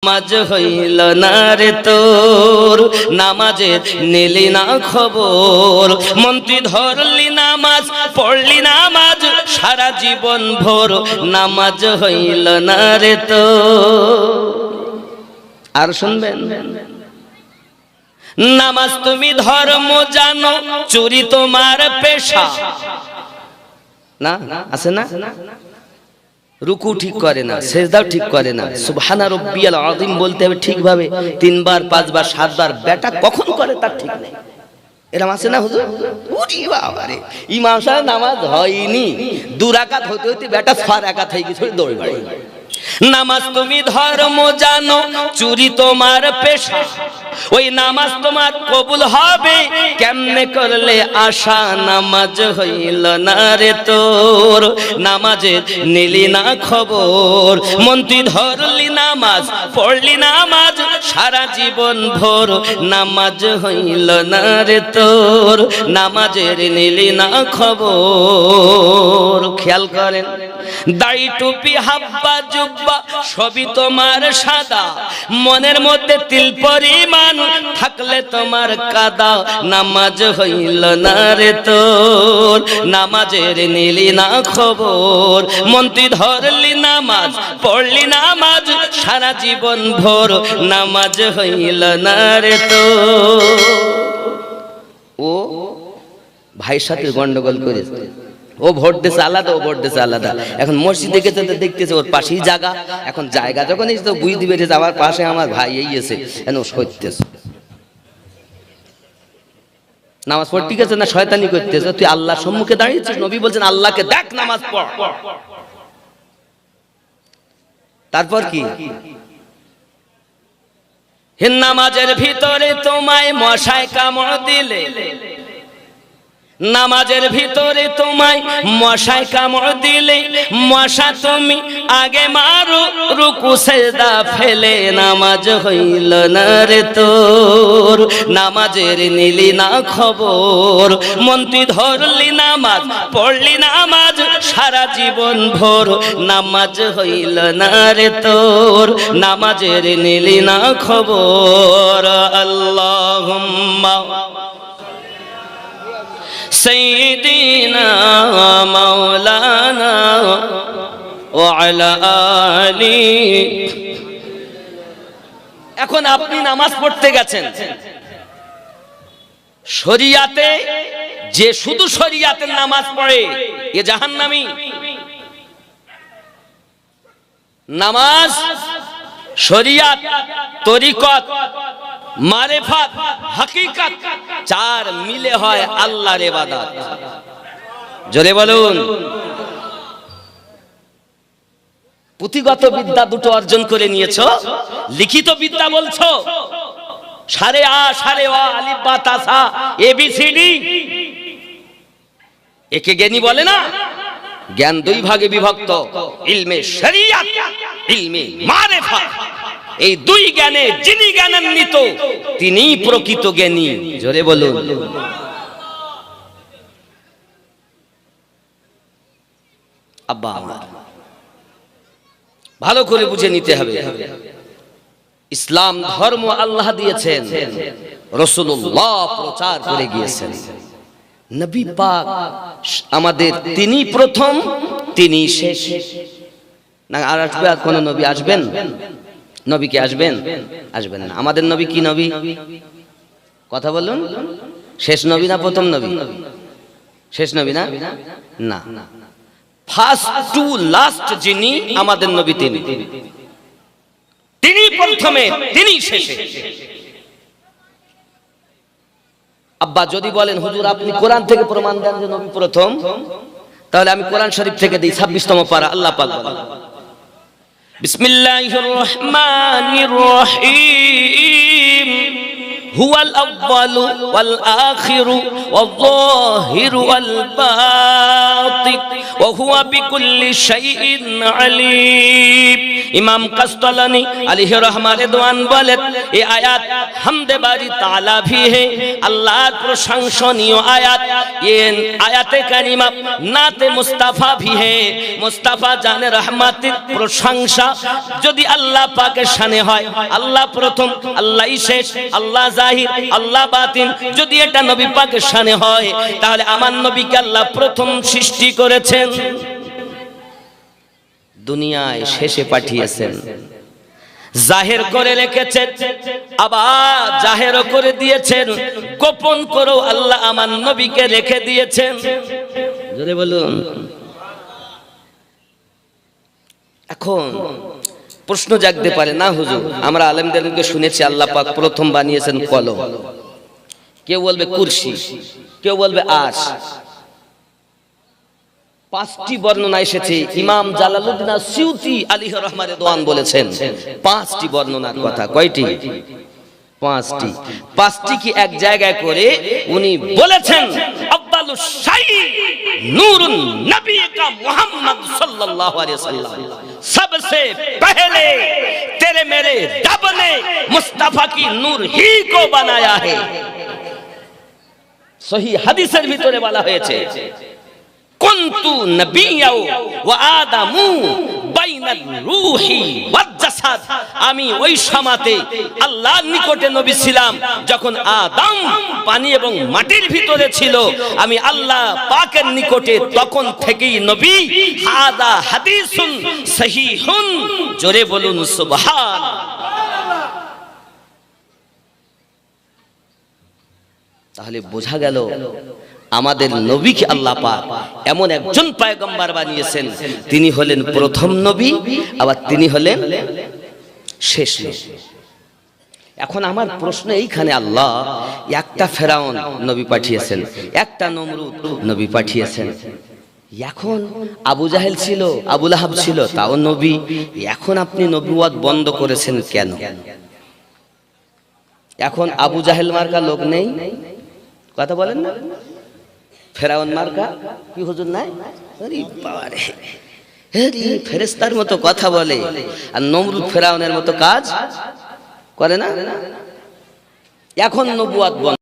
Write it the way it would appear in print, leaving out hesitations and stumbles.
নামাজ হইল না রে তোর, নামাজে নিলি না খবর। মন্ত্রী ধরলি নামাজ, পড়লি নামাজ সারা জীবন ভোর, নামাজ হইল না রে তোর। আর শুনবেন, নামাজ তুমি ধর্ম জানো, চুরি তোমার পেশা। না আছে না? রুকু ঠিক করে না, সেজদাও ঠিক করে না, সুবহানা রাব্বিয়াল আযীম বলতে হবে ঠিকভাবে 3 বার 5 বার 7 বার, বেটা কখন করে তার ঠিক নেই। এরকম আছে না হুজুর? ওরে বাবা রে, ইমাম সাহেব নামাজ হয়নি, 2 রাকাত হতে হতে বেটা 6 রাকাত হয়ে গেছে, দৌড় বাড়ি। নামাজ তুমি ধর্ম জানো, চুরি তোমার পেশা। ওই নামাজ তোমার কবুল হবে কেমনে করলে আশা, নামাজ হইল না রে তোর, নামাজের নিলি না খবর। মন্ত্রী ধরলি নামাজ, পড়লি নামাজ সারা জীবন ভোর, নামাজ হইল না রে তোর, নামাজের নিলি না খবর। খেয়াল করেন, দাড়ি টুপি হাব্বা জুব্বা সবই তোমার সাদা, মনের মধ্যে তিল পরিমাণ থাকলে তোমার কাদা, নামাজ হইল না রে তোর, নামাজের নিলি না খবর। মন্ত্রী ধরলি নামাজ, পড়লি নামাজ সারা জীবন ভোর, নামাজ হইল না রে তোর। ও ভাইয়ের সাথে গন্ডগোল করেছে, ও ভোট দিয়েছে আলাদা, ও ভোট দিয়েছে আলাদা। এখন মসজিদে গেছে তো দেখতেছে ওর পাশেই জায়গা, এখন জায়গা যখন এসে তো বুঝতে পেরেছে আমার পাশে আমার ভাই এই এসে ও সইতেছে। নামাজ পড় ঠিক আছে না, শয়তানি করতেছে। তুই আল্লাহর সম্মুখে দাঁড়িয়েছিস, নবী বলছেন আল্লাহকে দেখ, নামাজ পড়। তারপর কি? নামাজের ভিতরে তোমায় মশায় কামড় দিলে, নামাজের ভিতরে তোমায় মশায় কামড় দিলে, মশা তুমি আগে মারো, রুকু সেজদা ফেলে, নামাজ হইল না রে তোর, নামাজের নিলি না খবর। মন্ত্রী ধরলি নামাজ, পড়লি নামাজ সারা জীবন ভোর, নামাজ হইল না রে তোর, নামাজের নিলি না খবর। আল্লাহুম্মা সাইয়্যিদিনা মাওলানা ওয়া আলা আলি। এখন আপনি নামাজ পড়তে গেছেন, শরিয়াতে যে শুধু শরিয়াতের নামাজ পড়ে এ জাহান্নামী। নামাজ, শরিয়াত, তরিকত, মারেফাত, হাকিকত, 4 মিলে হয় আল্লাহর ইবাদত। জোরে বলুন। পুঁথিগত বিদ্যা দুটো অর্জন করে নিয়েছো, লিখিত বিদ্যা বলছো সারে আ সারে ওয়া আলিফ বা তাসা এবিসিডি, একে জ্ঞানী বলে না। জ্ঞান 2 ভাগে বিভক্ত, ইলমে শরিয়াত, ইলমে মারেফাত। এই 2 জ্ঞানে যিনি জ্ঞানান্বিত তিনিই প্রকৃত জ্ঞানী। জোরে বলুন। আব্বা আমার ভালো করে বুঝে নিতে হবে, ইসলাম ধর্ম আল্লাহ দিয়েছেন, রাসূলুল্লাহ প্রচার করে গিয়েছেন। নবী পাক আমাদের তিনি প্রথম, তিনি শেষ। না আর আসবে আর কোন নবী আসবেন? নবী কি আসবেন? আসবেন না। আমাদের নবী কি নবী? কথা বলুন। শেষ নবী না প্রথম নবী? শেষ নবী না? না, ফার্স্ট টু লাস্ট যিনি আমাদের নবী তিনি, তিনি প্রথমে, তিনি শেষে। আব্বা যদি বলেন হুজুর আপনি কোরআন থেকে প্রমাণ দেন যে নবী প্রথম, তাহলে আমি কোরআন শরীফ থেকে দিই 26তম পারা। আল্লাহ পাক বলেন বিসমিল্লাহির রহমানির রহিম হুয়াল আউয়ালু ওয়াল আখিরু ওয়াল যাহিরু ওয়াল বাতিন ওয়া হুয়া বিকুল্লি শাইইন আলীম। ইমাম কাসতালানী আলাইহি রাহমাতুল্লাহ রিদওয়ান বলেন এই আয়াত হামদে বারি তাআলা ভি হে, আল্লাহর প্রশংসনীয় আয়াত। ये আয়াতে কারিমা নাতে মুস্তাফা ভি হে, মুস্তাফা জানে রহমাতের প্রশংসা যদি আল্লাহ পাকের শানে হয়, আল্লাহ প্রথম, আল্লাহই শেষ, আল্লাহ জাহির, আল্লাহ বাতিন, যদি এটা নবী পাকের শানে হয় তাহলে আমার নবীকে আল্লাহ প্রথম সৃষ্টি করেছেন, দুনিয়ায় শেষে পাঠিয়েছেন, জাহির করে রেখেছেন, আবার জাহির করে দিয়েছেন, গোপন করেও আল্লাহ আমার নবীকে রেখে দিয়েছেন। জোরে বলুন। এখন প্রশ্ন জাগতে পারে না হুজুর, আমরা আলেমদেরকে শুনেছি আল্লাহ পাক প্রথম বানিয়েছেন কলম, কেউ বলবে কুরসি, কেউ বলবে আরশ। পাঁচটি বর্ণনা এসেছে, ইমাম জালালউদ্দিন আসিউতি আলাইহি রাহমাতুল্লাহ রিদওয়ান বলেছেন পাঁচটি বর্ণনার কথা। কয়টি? পাঁচটি। পাঁচটি কি এক জায়গায় করে উনি বলেছেন আফদালুস শাই নূরুন নবী কা মুহাম্মদ সাল্লাল্লাহু अलैहि वसल्लम, सबसे पहले तेरे मेरे रब ने मुस्तफा की नूर ही को बनाया है। সহিহ হাদিসের ভিতরে বলা হয়েছে কুনতু নবিয়্যা ওয়া আদামু বাইনাল রূহি ওয়াজ জাসাদ, আমি ওই সময়তে আল্লাহর নিকটে নবী ছিলাম যখন আদম পানি এবং মাটির ভিতরে ছিল, আমি আল্লাহ পাকের নিকটে তখন থেকেই নবী। হাদা হাদিসুন সহিহুন, জোরে বলুন সুবহানাল্লাহ। তাহলে বোঝা গেল আমাদের নবীকে আল্লাহ পাক এমন একজন পয়গম্বর বানিয়েছেন, তিনি হলেন প্রথম নবী, আবার তিনি হলেন শেষ নবী। এখন আমার প্রশ্ন এইখানে, আল্লাহ একটা ফেরাউন নবী পাঠিয়েছেন, একটা নমরুদ নবী পাঠিয়েছেন, এখন আবু জাহেল ছিল, আবু লাহাব ছিল, তাও নবী, এখন আপনি নবুয়ত বন্ধ করেছেন কেন? এখন আবু জাহেল মার্কা লোক নেই, কথা বলেন না? ফেরাউন মার্কা কি হুজুর নাই? আরে বাবারে, আরে ফেরেশতার মতো কথা বলে, আর নমরুদ ফেরাউনের মতো কাজ করে না। এখন নবুয়ত বন্ধ।